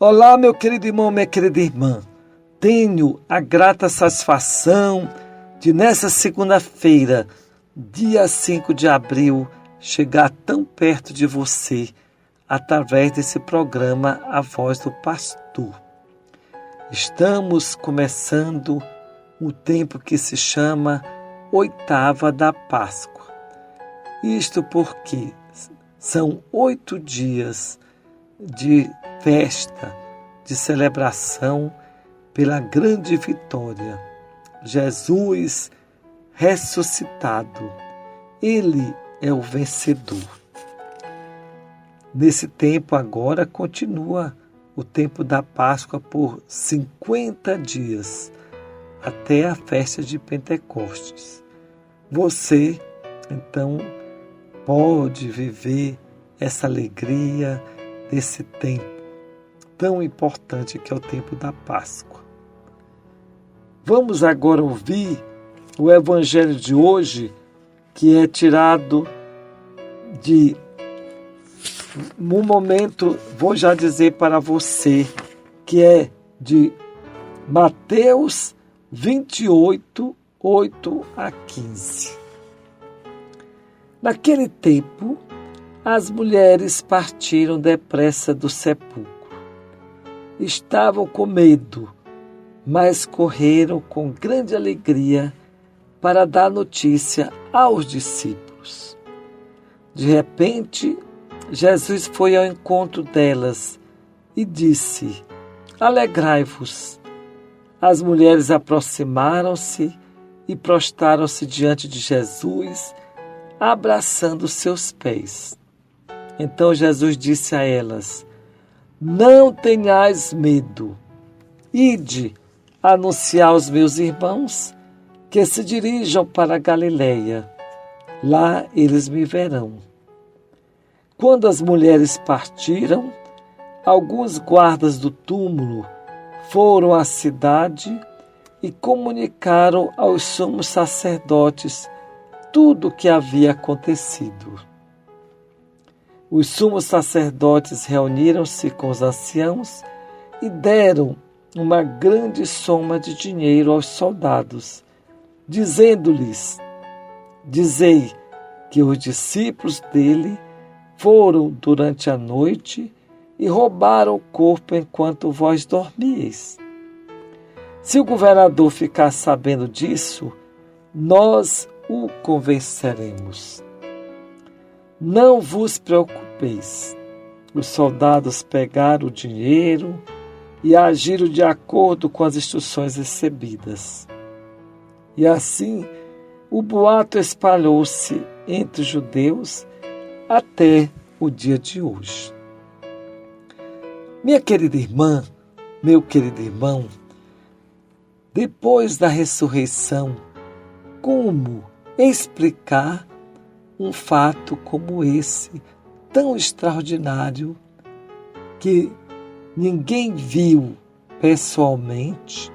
Olá, meu querido irmão, minha querida irmã. Tenho a grata satisfação de, nessa segunda-feira, dia 5 de abril, chegar tão perto de você através desse programa A Voz do Pastor. Estamos começando o tempo que se chama Oitava da Páscoa. Isto porque são 8 dias de festa, de celebração pela grande vitória. Jesus ressuscitado, Ele é o vencedor. Nesse tempo agora continua o tempo da Páscoa por 50 dias, até a festa de Pentecostes. Você, então, pode viver essa alegria desse tempo tão importante que é o tempo da Páscoa. Vamos agora ouvir o Evangelho de hoje, que é tirado de um momento, vou já dizer para você, que é de Mateus 28, 8 a 15. Naquele tempo, as mulheres partiram depressa do sepulcro. Estavam com medo, mas correram com grande alegria para dar notícia aos discípulos. De repente, Jesus foi ao encontro delas e disse: Alegrai-vos. As mulheres aproximaram-se e prostraram-se diante de Jesus, abraçando seus pés. Então Jesus disse a elas: Não tenhais medo. Ide anunciar aos meus irmãos que se dirijam para a Galileia. Lá eles me verão. Quando as mulheres partiram, alguns guardas do túmulo foram à cidade e comunicaram aos sumos sacerdotes tudo o que havia acontecido. Os sumos sacerdotes reuniram-se com os anciãos e deram uma grande soma de dinheiro aos soldados, dizendo-lhes: Dizei que os discípulos dele foram durante a noite e roubaram o corpo enquanto vós dormíeis. Se o governador ficar sabendo disso, nós o convenceremos. Não vos preocupeis. Os soldados pegaram o dinheiro e agiram de acordo com as instruções recebidas. E assim, o boato espalhou-se entre os judeus até o dia de hoje. Minha querida irmã, meu querido irmão, depois da ressurreição, como explicar um fato como esse, tão extraordinário, que ninguém viu pessoalmente,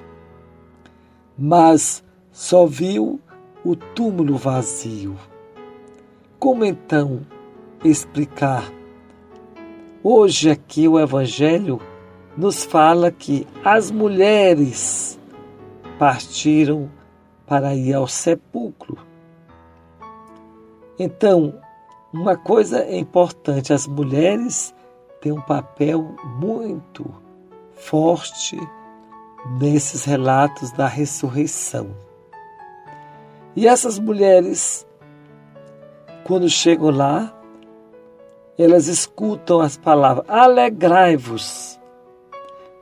mas só viu o túmulo vazio? Como então explicar? Hoje aqui o Evangelho nos fala que as mulheres partiram para ir ao sepulcro. Então, uma coisa é importante, as mulheres têm um papel muito forte nesses relatos da ressurreição. E essas mulheres, quando chegam lá, elas escutam as palavras: Alegrai-vos,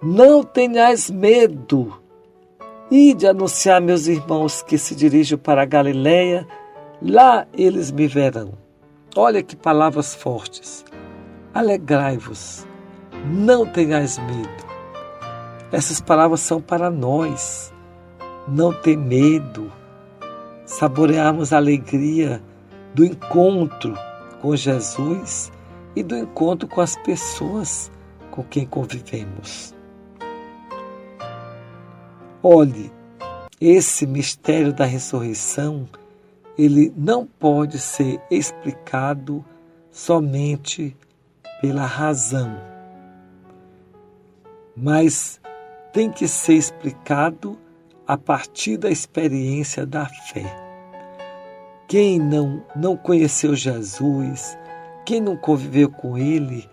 não tenhais medo, ide anunciar meus irmãos que se dirigem para a Galileia, lá eles me verão. Olha que palavras fortes. Alegrai-vos, não tenhais medo. Essas palavras são para nós. Não ter medo, saborearmos a alegria do encontro com Jesus e do encontro com as pessoas com quem convivemos. Olhe, esse mistério da ressurreição, ele não pode ser explicado somente pela razão. mas tem que ser explicado a partir da experiência da fé. Quem não conheceu Jesus, quem não conviveu com Ele,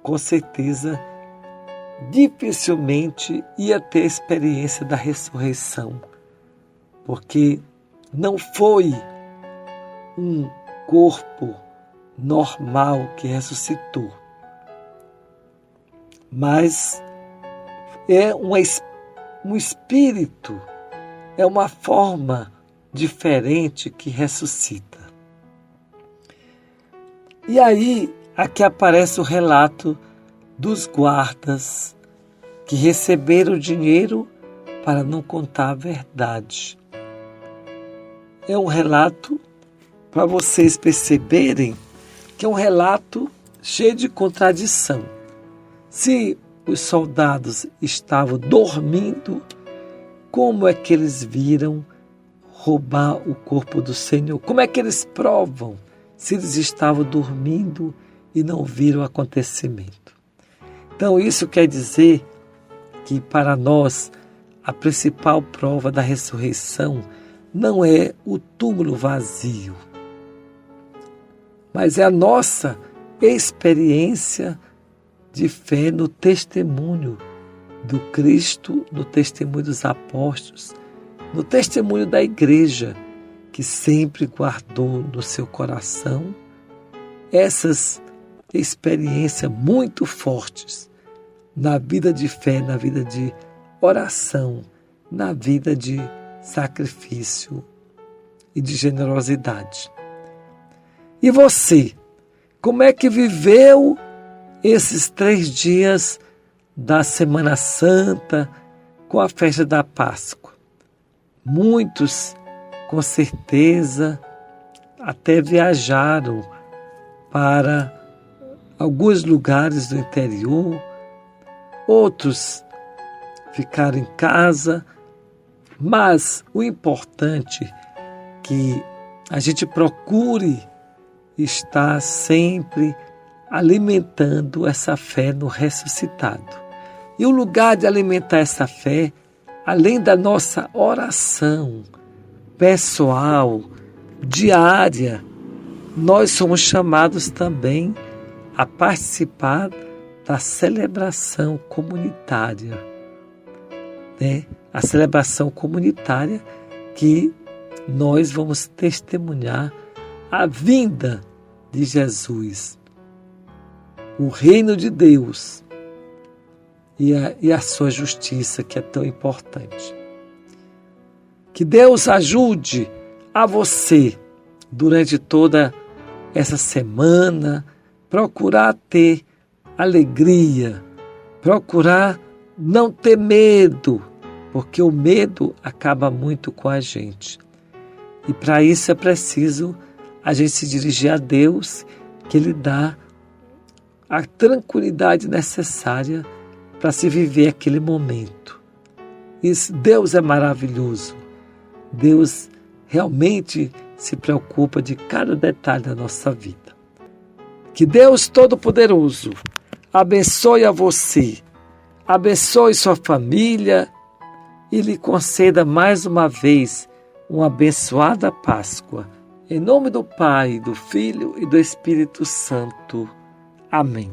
com certeza, dificilmente ia ter a experiência da ressurreição, porque não foi um corpo normal que ressuscitou, mas é um espírito, é uma forma diferente que ressuscita. E aí, aqui aparece o relato dos guardas que receberam dinheiro para não contar a verdade. É um relato para vocês perceberem que é um relato cheio de contradição. Se os soldados estavam dormindo, como é que eles viram roubar o corpo do Senhor? Como é que eles provam se eles estavam dormindo e não viram o acontecimento? Então isso quer dizer que para nós a principal prova da ressurreição não é o túmulo vazio, mas é a nossa experiência de fé no testemunho do Cristo, no testemunho dos apóstolos, no testemunho da igreja, que sempre guardou no seu coração essas experiências muito fortes na vida de fé, na vida de oração, na vida de sacrifício e de generosidade. E você, como é que viveu esses 3 dias da Semana Santa com a festa da Páscoa? Muitos, com certeza, até viajaram para alguns lugares do interior, outros ficaram em casa, mas o importante é que a gente procure estar sempre alimentando essa fé no ressuscitado. E o lugar de alimentar essa fé, além da nossa oração pessoal, diária, nós somos chamados também a participar da celebração comunitária, né? A celebração comunitária que nós vamos testemunhar a vinda de Jesus, o reino de Deus e a sua justiça, que é tão importante. Que Deus ajude a você, durante toda essa semana, procurar ter alegria, procurar não ter medo, porque o medo acaba muito com a gente. E para isso é preciso a gente se dirigir a Deus, que Ele dá a tranquilidade necessária para se viver aquele momento. Deus é maravilhoso. Deus realmente se preocupa de cada detalhe da nossa vida. Que Deus Todo-Poderoso abençoe a você, abençoe sua família e lhe conceda mais uma vez uma abençoada Páscoa. Em nome do Pai, do Filho e do Espírito Santo. Amém.